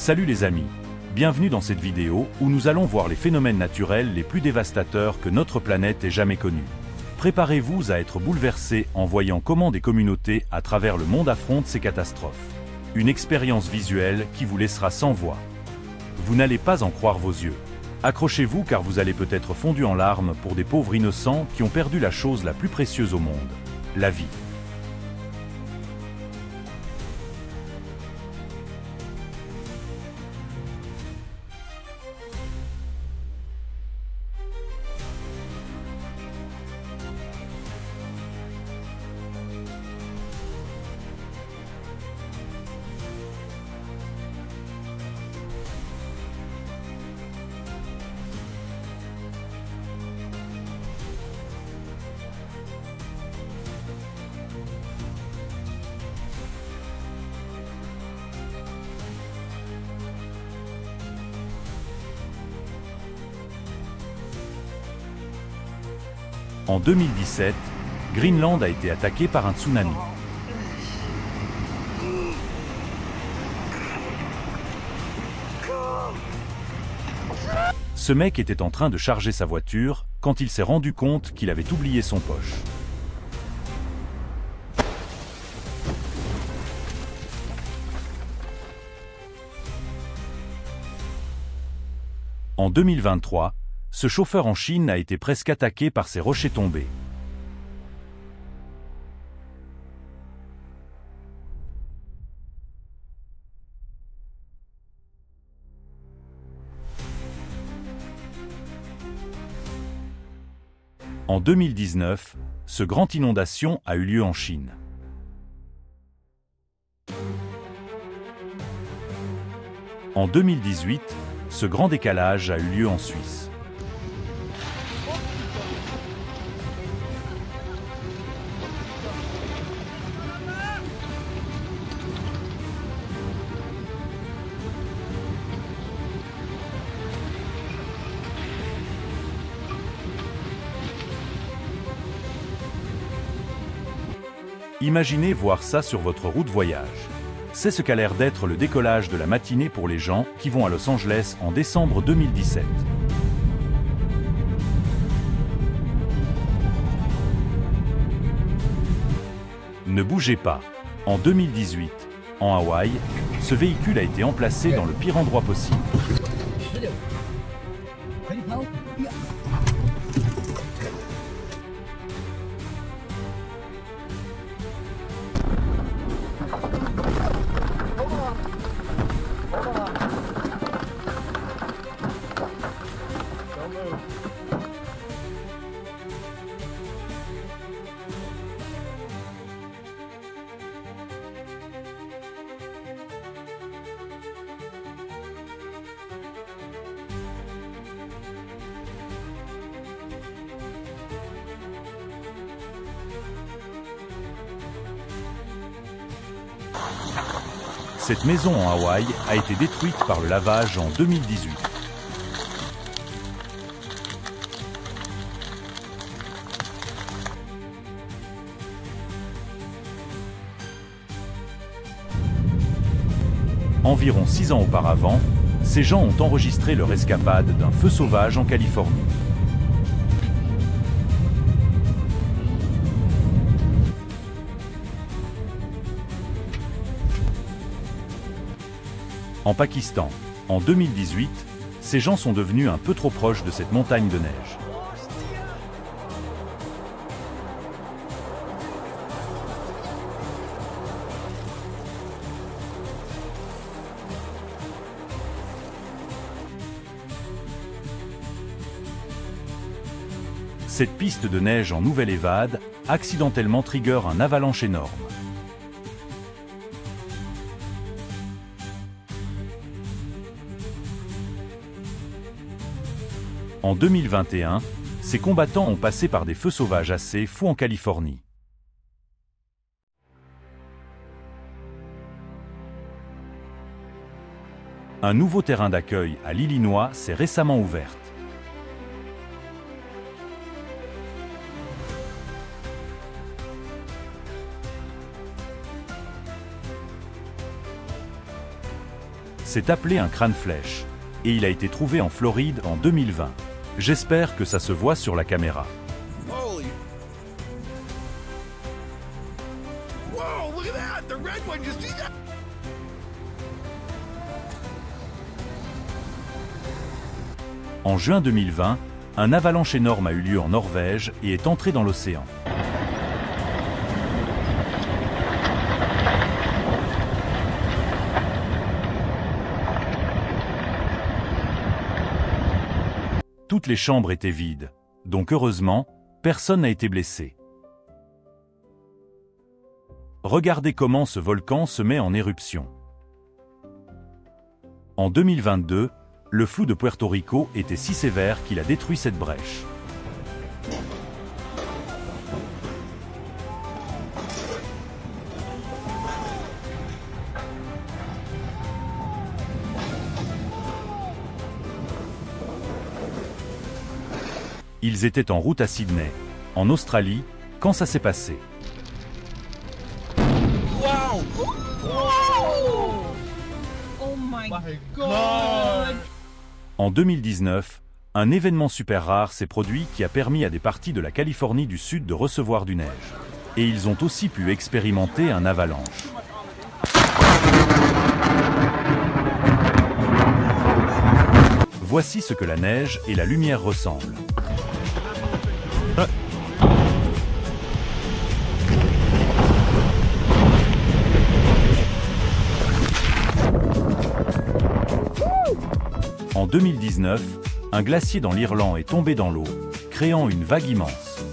Salut les amis, bienvenue dans cette vidéo où nous allons voir les phénomènes naturels les plus dévastateurs que notre planète ait jamais connus. Préparez-vous à être bouleversés en voyant comment des communautés à travers le monde affrontent ces catastrophes. Une expérience visuelle qui vous laissera sans voix. Vous n'allez pas en croire vos yeux. Accrochez-vous car vous allez peut-être fondu en larmes pour des pauvres innocents qui ont perdu la chose la plus précieuse au monde, la vie. En 2017, Greenland a été attaqué par un tsunami. Ce mec était en train de charger sa voiture quand il s'est rendu compte qu'il avait oublié son poche. En 2023, ce chauffeur en Chine a été presque attaqué par ces rochers tombés. En 2019, ce grand inondation a eu lieu en Chine. En 2018, ce grand décalage a eu lieu en Suisse. Imaginez voir ça sur votre route voyage. C'est ce qu'a l'air d'être le décollage de la matinée pour les gens qui vont à Los Angeles en décembre 2017. Ne bougez pas. En 2018, en Hawaï, ce véhicule a été emplacé dans le pire endroit possible. Cette maison en Hawaï a été détruite par le lavage en 2018. Environ 6 ans auparavant, ces gens ont enregistré leur escapade d'un feu sauvage en Californie. En Pakistan, en 2018, ces gens sont devenus un peu trop proches de cette montagne de neige. Cette piste de neige en Nouvelle-Évade accidentellement trigger un avalanche énorme. En 2021, ces combattants ont passé par des feux sauvages assez fous en Californie. Un nouveau terrain d'accueil à l'Illinois s'est récemment ouvert. C'est appelé un crâne-flèche, et il a été trouvé en Floride en 2020. J'espère que ça se voit sur la caméra. Holy... Whoa, look at that! The red one just... En juin 2020, un avalanche énorme a eu lieu en Norvège et est entré dans l'océan. Toutes les chambres étaient vides, donc heureusement, personne n'a été blessé. Regardez comment ce volcan se met en éruption. En 2022, le flou de Puerto Rico était si sévère qu'il a détruit cette brèche. Ils étaient en route à Sydney, en Australie, quand ça s'est passé. Wow! Wow! Oh my God! En 2019, un événement super rare s'est produit qui a permis à des parties de la Californie du Sud de recevoir du neige. Et ils ont aussi pu expérimenter un avalanche. Voici ce que la neige et la lumière ressemblent. En 2019, un glacier dans l'Irlande est tombé dans l'eau, créant une vague immense.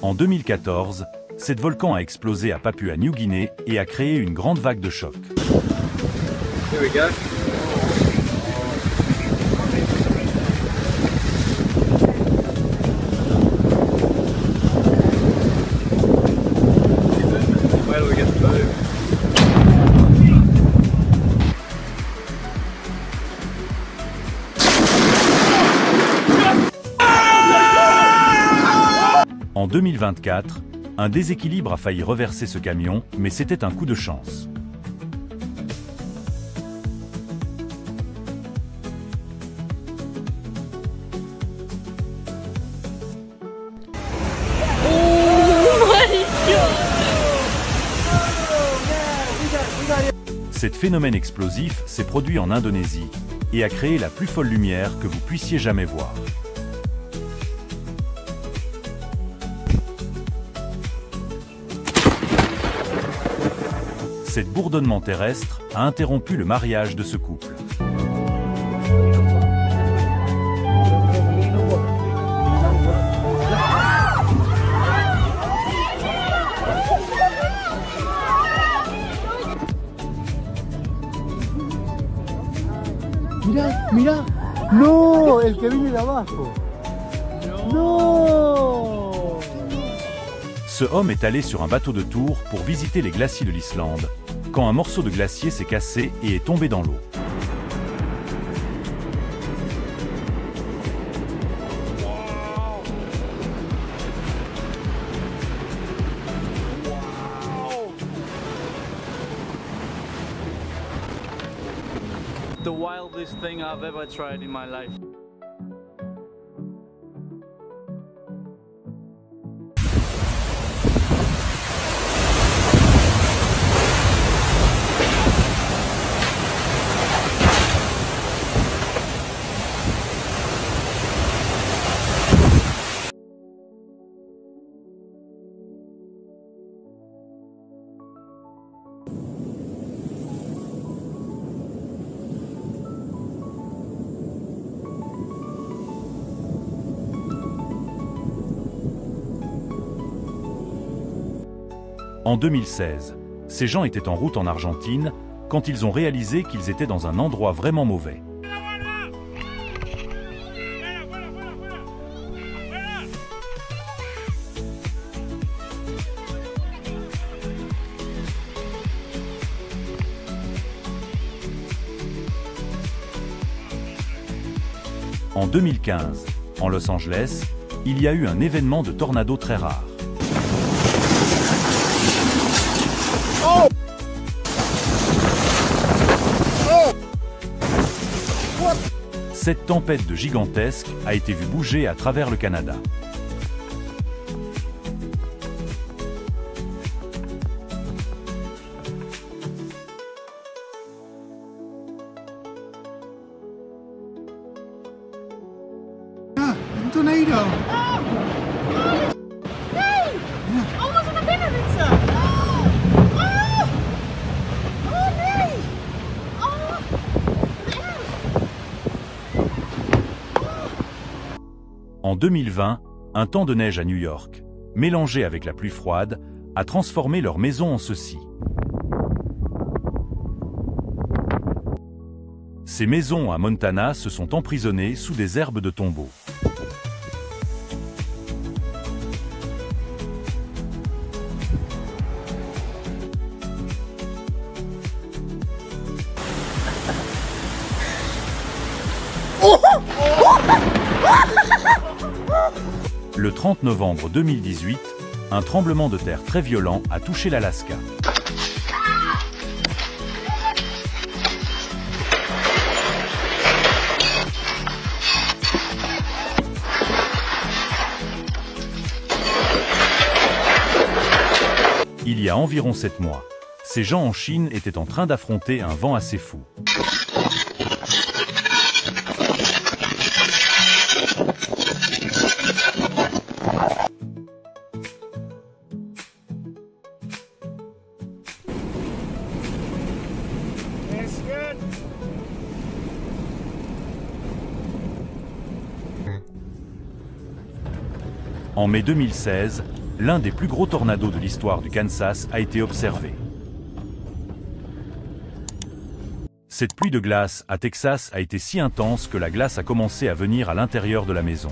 En 2014, cet volcan a explosé à Papua-New Guinée et a créé une grande vague de choc. Here we go. Where do we get to move? En 2024, un déséquilibre a failli reverser ce camion, mais c'était un coup de chance. Cet phénomène explosif s'est produit en Indonésie et a créé la plus folle lumière que vous puissiez jamais voir. Cet bourdonnement terrestre a interrompu le mariage de ce couple. Mira, mira. No, el que viene de abajo. No. Ce homme est allé sur un bateau de tour pour visiter les glaciers de l'Islande, quand un morceau de glacier s'est cassé et est tombé dans l'eau. The wildest thing I've ever tried in my life. En 2016, ces gens étaient en route en Argentine quand ils ont réalisé qu'ils étaient dans un endroit vraiment mauvais. En 2015, en Los Angeles, il y a eu un événement de tornado très rare. Cette tempête de gigantesque a été vue bouger à travers le Canada. Een tornado. Nee! Oh, wat naar binnen dit zo! Oh nee! Oh, wat erg! En 2020, un temps de neige à New York, mélangé avec la pluie froide, a transformé leur maison en ceci. Ces maisons à Montana se sont emprisonnées sous des herbes de tombeau. Le 30 novembre 2018, un tremblement de terre très violent a touché l'Alaska. Il y a environ 7 mois, ces gens en Chine étaient en train d'affronter un vent assez fou. En mai 2016, l'un des plus gros tornados de l'histoire du Kansas a été observé. Cette pluie de glace à Texas a été si intense que la glace a commencé à venir à l'intérieur de la maison.